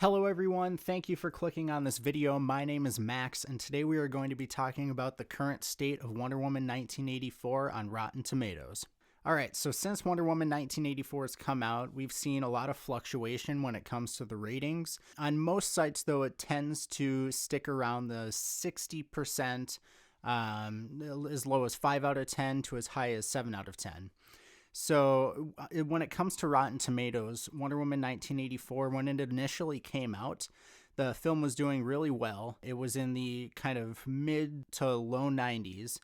Hello everyone, thank you for clicking on this video. My name is Max, and today we are going to be talking about the current state of Wonder Woman 1984 on Rotten Tomatoes. Alright, so since Wonder Woman 1984 has come out, we've seen a lot of fluctuation when it comes to the ratings. On most sites though, it tends to stick around the 60%, as low as 5 out of 10 to as high as 7 out of 10. So when it comes to Rotten Tomatoes, Wonder Woman 1984, when it initially came out, the film was doing really well. It was in the kind of mid to low 90s,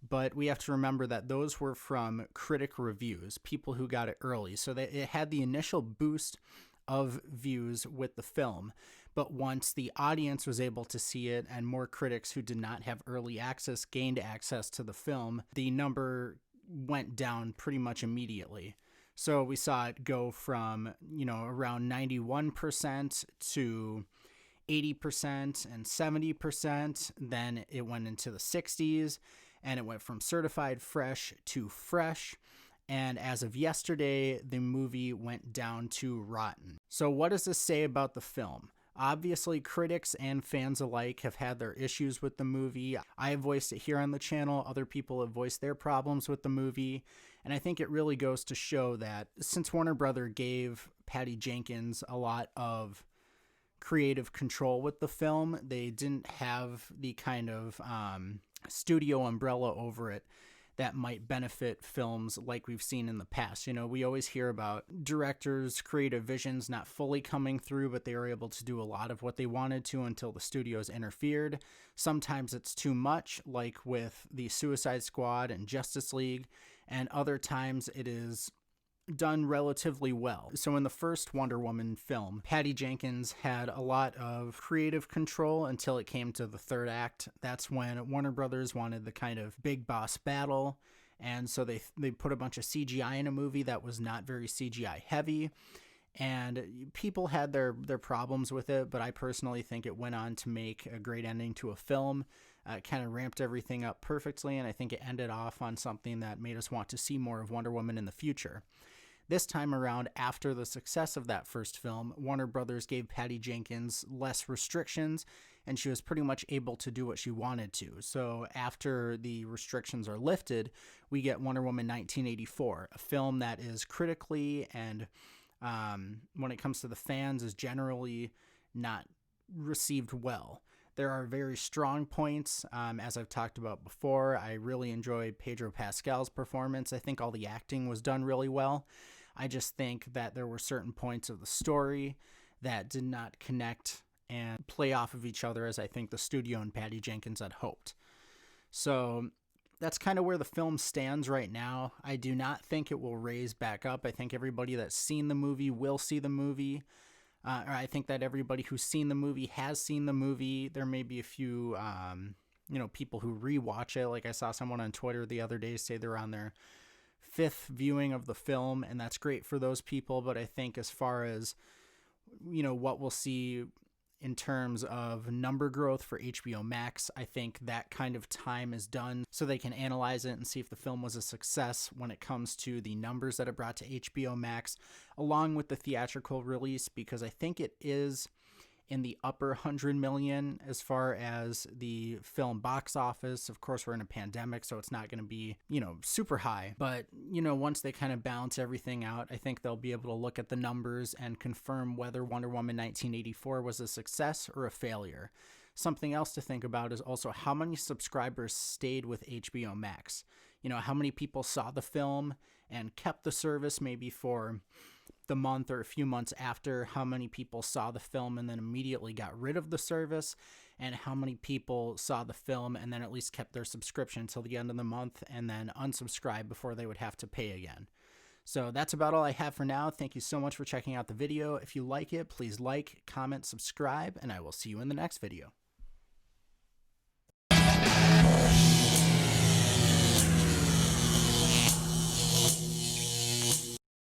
but we have to remember that those were from critic reviews, people who got it early. So that it had the initial boost of views with the film, but once the audience was able to see it and more critics who did not have early access gained access to the film, the number went down pretty much immediately. So we saw it go from, around 91% to 80% and 70%. Then it went into the 60s and it went from certified fresh to fresh. And as of yesterday, the movie went down to rotten. So what does this say about the film? Obviously, critics and fans alike have had their issues with the movie. I have voiced it here on the channel. Other people have voiced their problems with the movie. And I think it really goes to show that since Warner Brother gave Patty Jenkins a lot of creative control with the film, they didn't have the kind of studio umbrella over it that might benefit films like we've seen in the past. We always hear about directors' creative visions not fully coming through, but they were able to do a lot of what they wanted to until the studios interfered. Sometimes it's too much, like with the Suicide Squad and Justice League, and other times it is done relatively well. So in the first Wonder Woman film, Patty Jenkins had a lot of creative control until it came to the third act. That's when Warner Brothers wanted the kind of big boss battle, and so they put a bunch of CGI in a movie that was not very CGI heavy, and people had their problems with it, but I personally think it went on to make a great ending to a film. It kind of ramped everything up perfectly, and I think it ended off on something that made us want to see more of Wonder Woman in the future. This time around, after the success of that first film, Warner Brothers gave Patty Jenkins less restrictions, and she was pretty much able to do what she wanted to. So after the restrictions are lifted, we get Wonder Woman 1984, a film that is critically and when it comes to the fans, is generally not received well. There are very strong points, as I've talked about before. I really enjoyed Pedro Pascal's performance. I think all the acting was done really well. I just think that there were certain points of the story that did not connect and play off of each other as I think the studio and Patty Jenkins had hoped. So that's kind of where the film stands right now. I do not think it will raise back up. I think everybody that's seen the movie will see the movie. I think that everybody who's seen the movie has seen the movie. There may be a few, people who rewatch it. Like I saw someone on Twitter the other day say they're on their 5th viewing of the film, and that's great for those people. But I think as far as, what we'll see in terms of number growth for HBO Max, I think that kind of time is done so they can analyze it and see if the film was a success when it comes to the numbers that it brought to HBO Max, along with the theatrical release, because I think it is in the upper 100 million as far as the film box office. Of course, we're in a pandemic, so it's not going to be, super high. But, once they kind of balance everything out, I think they'll be able to look at the numbers and confirm whether Wonder Woman 1984 was a success or a failure. Something else to think about is also how many subscribers stayed with HBO Max. How many people saw the film and kept the service maybe for the month or a few months after, how many people saw the film and then immediately got rid of the service, and how many people saw the film and then at least kept their subscription until the end of the month and then unsubscribed before they would have to pay again. So that's about all I have for now. Thank you so much for checking out the video. If you like it, please like, comment, subscribe, and I will see you in the next video.